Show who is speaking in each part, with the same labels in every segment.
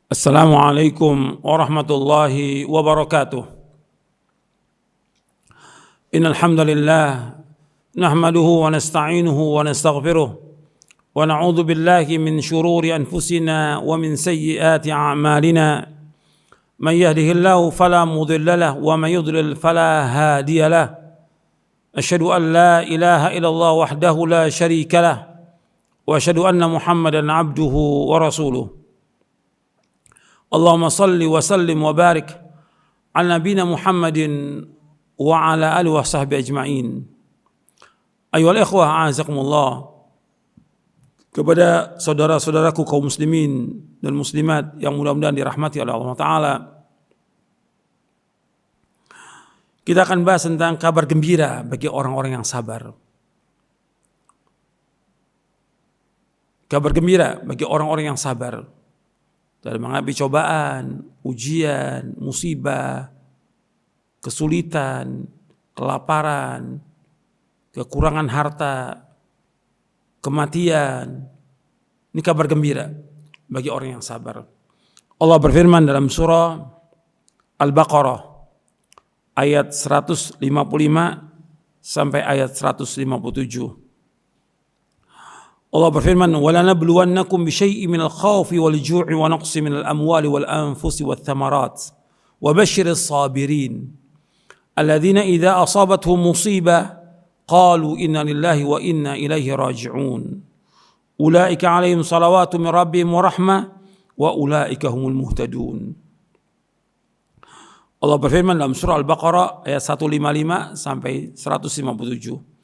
Speaker 1: Assalamualaikum warahmatullahi wabarakatuh. Innal hamdalillah nahmaduhu wa nasta'inuhu wa nastaghfiruh wa na'udzu billahi min shururi anfusina wa min sayyiati a'malina. Man yahdihillahu fala mudilla lahu wa man yudlil fala hadiya lahu. Asyhadu an la ilaha illallah wahdahu la syarika lahu wa asyhadu anna Muhammadan abduhu wa rasuluh. Allahumma salli wa sallim wa barik ala nabiyina Muhammadin wa ala alihi wa sahbihi ajma'in. Ayyuhal ikhwah, a'azakumullah. Kepada saudara-saudaraku kaum muslimin dan muslimat yang mudah-mudahan dirahmati oleh Allah Ta'ala, kita akan bahas tentang kabar gembira bagi orang-orang yang sabar. Kabar gembira bagi orang-orang yang sabar dalam menghadapi cobaan, ujian, musibah, kesulitan, kelaparan, kekurangan harta, kematian. Ini kabar gembira bagi orang yang sabar. Allah berfirman dalam surah Al-Baqarah ayat 155 sampai ayat 157. Allah berfirman, وَلَنَبْلُوَنَّكُمْ بِشَيْءٍ مِنَ الْخَوْفِ وَالْجُوعِ وَنَقْصٍ مِنَ الْأَمْوَالِ وَالْأَنْفُسِ وَالثَّمَرَاتِ وَبَشِّرِ الصَّابِرِينَ الَّذِينَ إِذَا أَصَابَتْهُمْ مُصِيبَةٌ قَالُوا إِنَّا لِلَّهِ وَإِنَّا إِلَيْهِ راجعون أُولَئِكَ عَلَيْهِمْ صَلَوَاتٌ مِنْ رَبِّهِمْ وَرَحْمَةٌ وَأُولَئِكَ هُمُ الْمُهْتَدُونَ. Allah berfirman dalam surah Al-Baqarah ayat 155 sampai 157.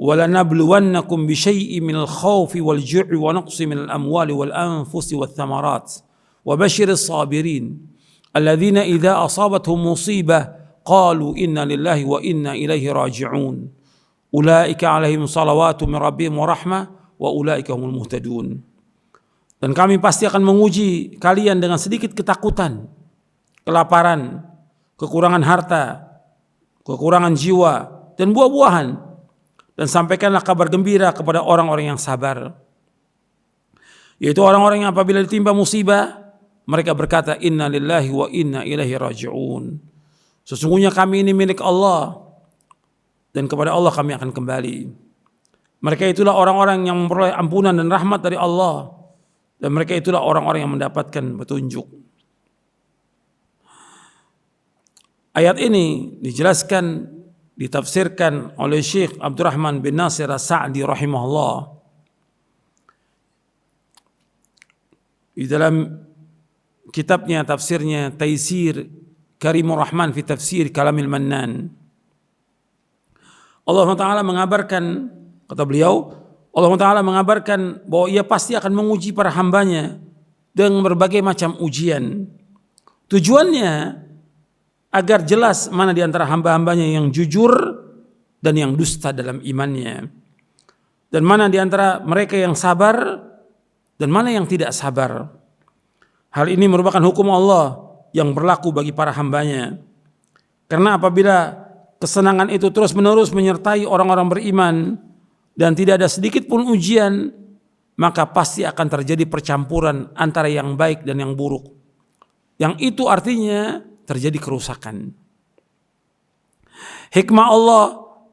Speaker 1: وَلَنَبْلُوَنَّكُمْ بِشَيْءٍ مِنَ الْخَوْفِ وَالْجُوعِ وَنَقْصٍ مِنَ الْأَمْوَالِ وَالْأَنْفُسِ وَالثَّمَرَاتِ وَبَشِّرِ الصَّابِرِينَ الَّذِينَ إِذَا أَصَابَتْهُمْ مُصِيبَةٌ قَالُوا إِنَّا لِلَّهِ وَإِنَّا إِلَيْهِ راجعون أُولَئِكَ عَلَيْهِمْ صَلَوَاتٌ مِنْ رَبِّهِمْ وَرَحْمَةٌ وَأُولَئِكَ هُمُ الْمُهْتَدُونَ. Dan kami pasti akan menguji kalian dengan sedikit ketakutan, kelaparan, kekurangan harta, kekurangan jiwa, dan buah-buahan. Dan sampaikanlah kabar gembira kepada orang-orang yang sabar, yaitu orang-orang yang apabila ditimpa musibah mereka berkata inna lillahi wa inna ilaihi raji'un. Sesungguhnya kami ini milik Allah dan kepada Allah kami akan kembali. Mereka itulah orang-orang yang memperoleh ampunan dan rahmat dari Allah, dan mereka itulah orang-orang yang mendapatkan petunjuk. Ayat ini dijelaskan, ditafsirkan oleh Syekh Abdurrahman bin Nasir As-Sa'di rahimahullah di dalam kitabnya tafsirnya Taisir Karimur Rahman fi Tafsir Kalamil Mannan. Allah Ta'ala mengabarkan, kata beliau, Allah Ta'ala mengabarkan bahwa ia pasti akan menguji para hambanya dengan berbagai macam ujian. Tujuannya agar jelas mana di antara hamba-hambanya yang jujur dan yang dusta dalam imannya, dan mana di antara mereka yang sabar dan mana yang tidak sabar. Hal ini merupakan hukum Allah yang berlaku bagi para hambanya. Karena apabila kesenangan itu terus-menerus menyertai orang-orang beriman dan tidak ada sedikit pun ujian, maka pasti akan terjadi percampuran antara yang baik dan yang buruk. Yang itu artinya terjadi kerusakan. Hikmah Allah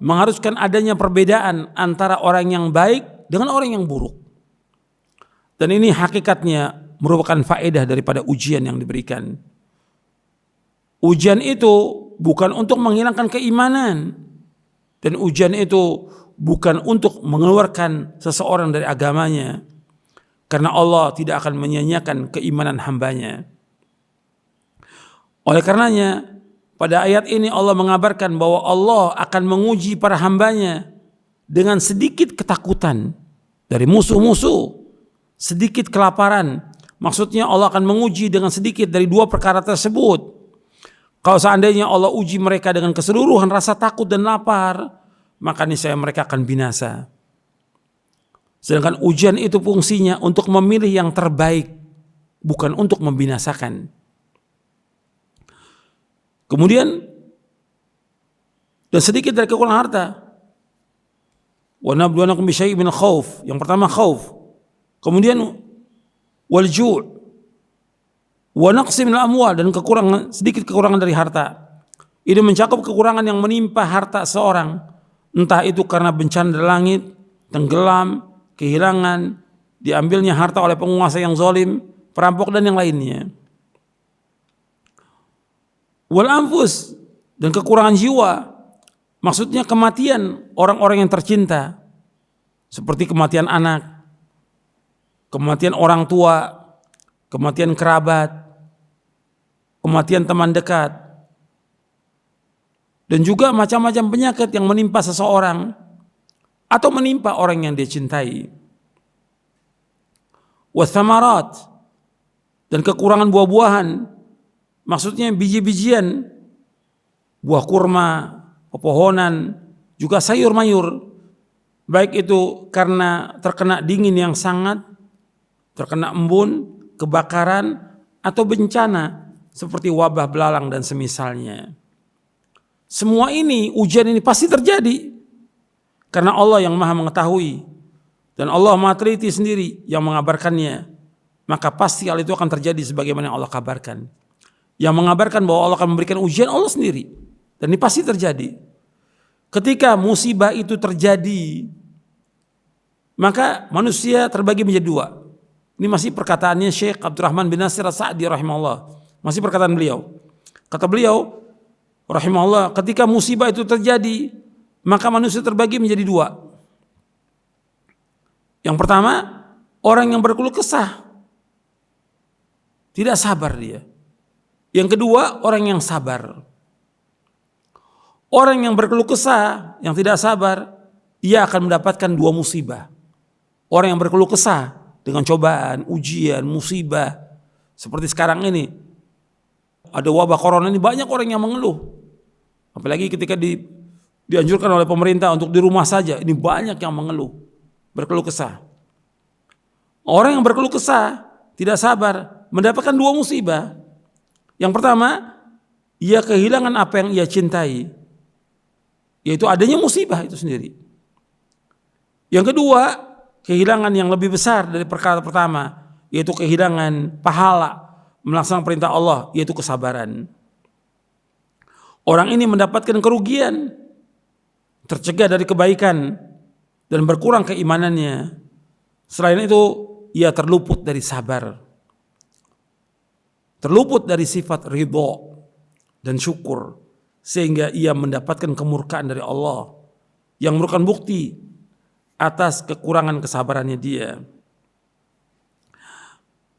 Speaker 1: mengharuskan adanya perbedaan antara orang yang baik dengan orang yang buruk. Dan ini hakikatnya merupakan faedah daripada ujian yang diberikan. Ujian itu bukan untuk menghilangkan keimanan, dan ujian itu bukan untuk mengeluarkan seseorang dari agamanya, karena Allah tidak akan menyia-nyiakan keimanan hambanya. Oleh karenanya, pada ayat ini Allah mengabarkan bahwa Allah akan menguji para hambanya dengan sedikit ketakutan dari musuh-musuh, sedikit kelaparan. Maksudnya Allah akan menguji dengan sedikit dari dua perkara tersebut. Kalau seandainya Allah uji mereka dengan keseluruhan rasa takut dan lapar, maka niscaya mereka akan binasa. Sedangkan ujian itu fungsinya untuk memilih yang terbaik, bukan untuk membinasakan. Kemudian dan sedikit dari kekurangan harta. Wa nabluwannakum bisyai'in minal khauf. Yang pertama khauf. Kemudian wal ju'. wa naqsi minal amwal, dan sedikit kekurangan dari harta. Ini mencakup kekurangan yang menimpa harta seorang, entah itu karena bencana dari langit, tenggelam, kehilangan, diambilnya harta oleh penguasa yang zalim, perampok dan yang lainnya. Wal anfus, dan kekurangan jiwa, maksudnya kematian orang-orang yang tercinta, seperti kematian anak, kematian orang tua, kematian kerabat, kematian teman dekat, dan juga macam-macam penyakit yang menimpa seseorang atau menimpa orang yang dia cintai. Wathamarat, dan kekurangan buah-buahan, maksudnya biji-bijian, buah kurma, pepohonan, juga sayur-mayur, baik itu karena terkena dingin yang sangat, terkena embun, kebakaran, atau bencana seperti wabah belalang dan semisalnya. Semua ini, ujian ini pasti terjadi karena Allah yang Maha mengetahui dan Allah Maha teliti sendiri yang mengabarkannya. Maka pasti hal itu akan terjadi sebagaimana yang Allah kabarkan. Yang mengabarkan bahwa Allah akan memberikan ujian Allah sendiri, dan ini pasti terjadi. Ketika musibah itu terjadi, maka manusia terbagi menjadi dua. Ini masih perkataannya Syekh Abdurrahman bin Nasir As-Sa'di rahimahullah. Masih perkataan beliau. Kata beliau rahimahullah, ketika musibah itu terjadi, maka manusia terbagi menjadi dua. Yang pertama, orang yang berkeluh kesah, tidak sabar dia. Yang kedua, orang yang sabar. Orang yang berkeluh kesah, yang tidak sabar, ia akan mendapatkan dua musibah. Orang yang berkeluh kesah dengan cobaan, ujian, musibah, seperti sekarang ini, ada wabah corona ini, banyak orang yang mengeluh. Apalagi ketika dianjurkan oleh pemerintah untuk di rumah saja, ini banyak yang mengeluh, berkeluh kesah. Orang yang berkeluh kesah, tidak sabar, mendapatkan dua musibah. Yang pertama, ia kehilangan apa yang ia cintai, yaitu adanya musibah itu sendiri. Yang kedua, kehilangan yang lebih besar dari perkara pertama, yaitu kehilangan pahala melaksanakan perintah Allah, yaitu kesabaran. Orang ini mendapatkan kerugian, tercegah dari kebaikan, dan berkurang keimanannya. Selain itu, ia terluput dari sabar, terluput dari sifat ridho dan syukur, sehingga ia mendapatkan kemurkaan dari Allah yang merupakan bukti atas kekurangan kesabarannya dia.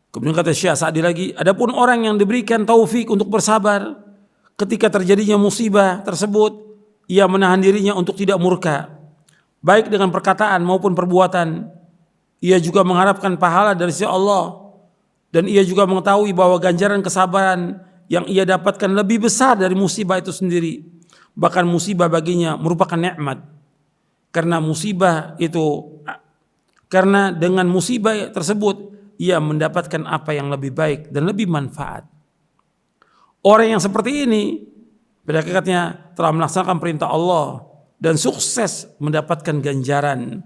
Speaker 1: Kemudian kata Syekh Sa'di lagi, adapun orang yang diberikan taufik untuk bersabar ketika terjadinya musibah tersebut, ia menahan dirinya untuk tidak murka, baik dengan perkataan maupun perbuatan. Ia juga mengharapkan pahala dari sisi Allah, dan ia juga mengetahui bahwa ganjaran kesabaran yang ia dapatkan lebih besar dari musibah itu sendiri. Bahkan musibah baginya merupakan nikmat. Karena dengan musibah tersebut ia mendapatkan apa yang lebih baik dan lebih manfaat. Orang yang seperti ini pada hakikatnya telah melaksanakan perintah Allah dan sukses mendapatkan ganjaran.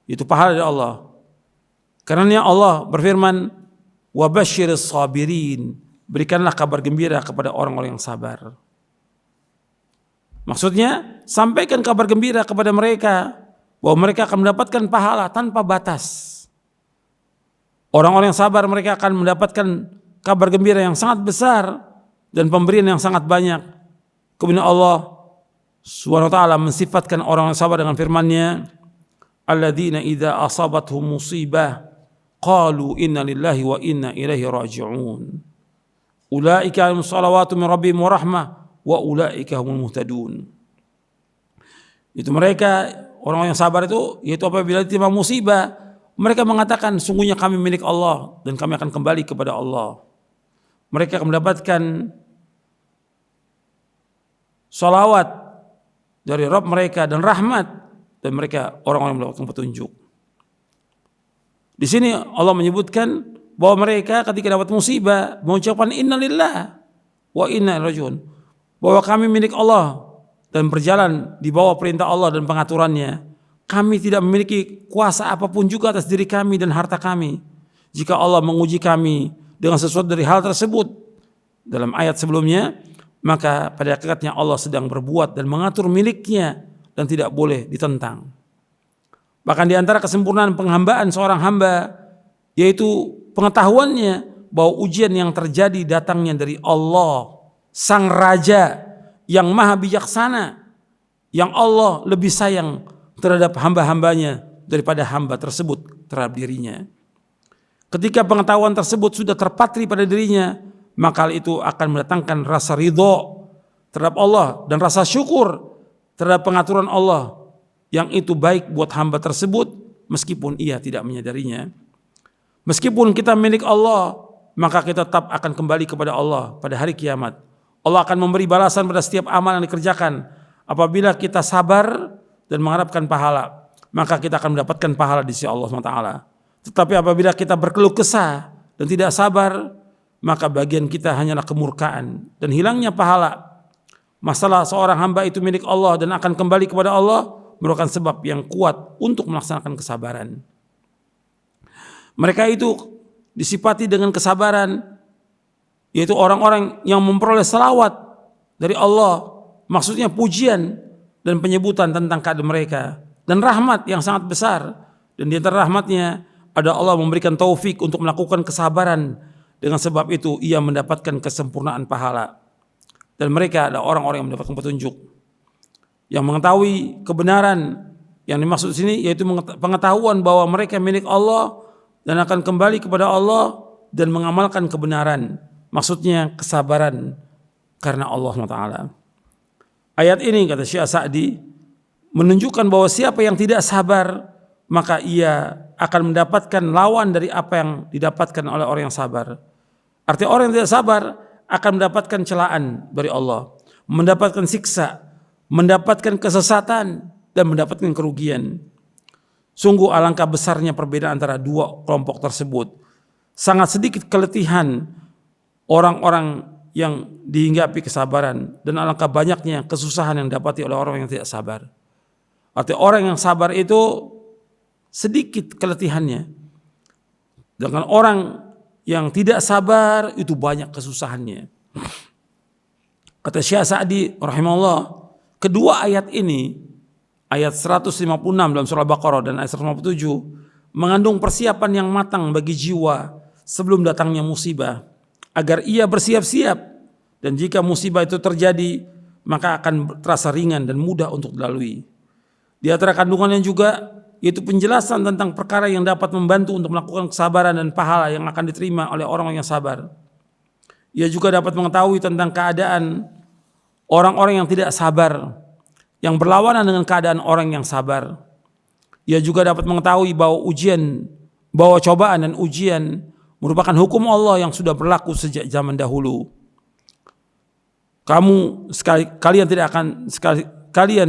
Speaker 1: Itu pahala dari Allah. Karena Allah berfirman, wa basyiris sabirin, berikanlah kabar gembira kepada orang-orang yang sabar. Maksudnya, sampaikan kabar gembira kepada mereka bahwa mereka akan mendapatkan pahala tanpa batas. Orang-orang yang sabar, mereka akan mendapatkan kabar gembira yang sangat besar dan pemberian yang sangat banyak. Kemudian Allah SWT mensifatkan orang yang sabar dengan firman-Nya, alladzina idza asabathum musibah qalu inna lillahi wa inna ilaihi raji'un. Ulaika lahum salawatu min rabbihim wa rahmah wa ulaika humul muhtadun. Itu mereka orang yang sabar itu, yaitu apabila ditimpa musibah, mereka mengatakan sungguhnya kami milik Allah dan kami akan kembali kepada Allah. Mereka akan mendapatkan salawat dari Rabb mereka dan rahmat, dan mereka orang-orang yang mendapatkan petunjuk. Di sini Allah menyebutkan bahwa mereka ketika dapat musibah mengucapkan innalillah wa inna ilaihi raji'un, bahwa kami milik Allah dan berjalan di bawah perintah Allah dan pengaturannya. Kami tidak memiliki kuasa apapun juga atas diri kami dan harta kami. Jika Allah menguji kami dengan sesuatu dari hal tersebut dalam ayat sebelumnya, maka pada hakikatnya Allah sedang berbuat dan mengatur miliknya dan tidak boleh ditentang. Bahkan di antara kesempurnaan penghambaan seorang hamba yaitu pengetahuannya bahwa ujian yang terjadi datangnya dari Allah, Sang Raja yang maha bijaksana, yang Allah lebih sayang terhadap hamba-hambanya daripada hamba tersebut terhadap dirinya. Ketika pengetahuan tersebut sudah terpatri pada dirinya, maka hal itu akan mendatangkan rasa ridho terhadap Allah dan rasa syukur terhadap pengaturan Allah yang itu baik buat hamba tersebut meskipun ia tidak menyadarinya. Meskipun kita milik Allah, maka kita tetap akan kembali kepada Allah pada hari kiamat. Allah akan memberi balasan pada setiap amal yang dikerjakan. Apabila kita sabar dan mengharapkan pahala, maka kita akan mendapatkan pahala di sisi Allah SWT. Tetapi apabila kita berkeluh kesah dan tidak sabar, maka bagian kita hanyalah kemurkaan dan hilangnya pahala. Masalah seorang hamba itu milik Allah dan akan kembali kepada Allah merupakan sebab yang kuat untuk melaksanakan kesabaran. Mereka itu disifati dengan kesabaran, yaitu orang-orang yang memperoleh salawat dari Allah, maksudnya pujian dan penyebutan tentang keadaan mereka, dan rahmat yang sangat besar. Dan di antara rahmatnya ada Allah memberikan taufik untuk melakukan kesabaran. Dengan sebab itu ia mendapatkan kesempurnaan pahala. Dan mereka adalah orang-orang yang mendapatkan petunjuk, yang mengetahui kebenaran. Yang dimaksud di sini yaitu pengetahuan bahwa mereka milik Allah dan akan kembali kepada Allah dan mengamalkan kebenaran. Maksudnya kesabaran karena Allah SWT. Ayat ini kata Syekh Sa'di menunjukkan bahwa siapa yang tidak sabar maka ia akan mendapatkan lawan dari apa yang didapatkan oleh orang yang sabar. Artinya orang yang tidak sabar akan mendapatkan celaan dari Allah, mendapatkan siksa, mendapatkan kesesatan dan mendapatkan kerugian. Sungguh alangkah besarnya perbedaan antara dua kelompok tersebut. Sangat sedikit keletihan orang-orang yang dihinggapi kesabaran dan alangkah banyaknya kesusahan yang didapati oleh orang yang tidak sabar. Artinya orang yang sabar itu sedikit keletihannya, dengan orang yang tidak sabar itu banyak kesusahannya. Kata Syekh Sa'di rahimahullah, kedua ayat ini, ayat 156 dalam surah Al-Baqarah dan ayat 157 mengandung persiapan yang matang bagi jiwa sebelum datangnya musibah, agar ia bersiap-siap, dan jika musibah itu terjadi maka akan terasa ringan dan mudah untuk dilalui. Di antara kandungannya juga yaitu penjelasan tentang perkara yang dapat membantu untuk melakukan kesabaran dan pahala yang akan diterima oleh orang yang sabar. Ia juga dapat mengetahui tentang keadaan orang-orang yang tidak sabar, yang berlawanan dengan keadaan orang yang sabar. Ia juga dapat mengetahui bahwa cobaan dan ujian merupakan hukum Allah yang sudah berlaku sejak zaman dahulu. Kalian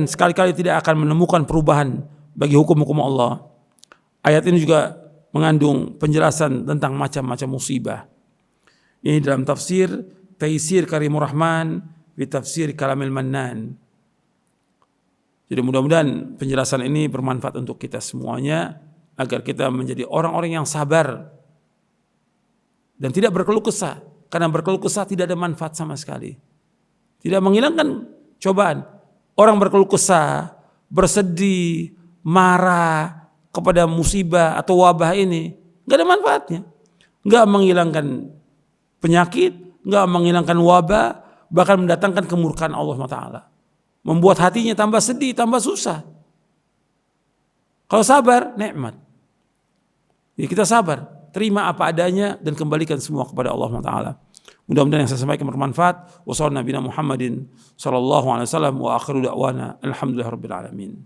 Speaker 1: sekali-kali tidak akan menemukan perubahan bagi hukum-hukum Allah. Ayat ini juga mengandung penjelasan tentang macam-macam musibah. Ini dalam tafsir Taisir Karimur Rahman fi Tafsir Kalamil Mannan. Jadi mudah-mudahan penjelasan ini bermanfaat untuk kita semuanya, agar kita menjadi orang-orang yang sabar dan tidak berkeluh kesah. Karena berkeluh kesah tidak ada manfaat sama sekali, tidak menghilangkan cobaan. Orang berkeluh kesah, bersedih, marah kepada musibah atau wabah ini nggak ada manfaatnya, nggak menghilangkan penyakit, nggak menghilangkan wabah, bahkan mendatangkan kemurkaan Allah SWT, membuat hatinya tambah sedih, tambah susah. Kalau sabar, nikmat. Ya, kita sabar, terima apa adanya dan kembalikan semua kepada Allah SWT. Mudah-mudahan yang saya sampaikan bermanfaat. Wassallallahu Nabi Muhammadin sallallahu alaihi wasallam wa akhiru da'wana alhamdulillahirabbil alamin.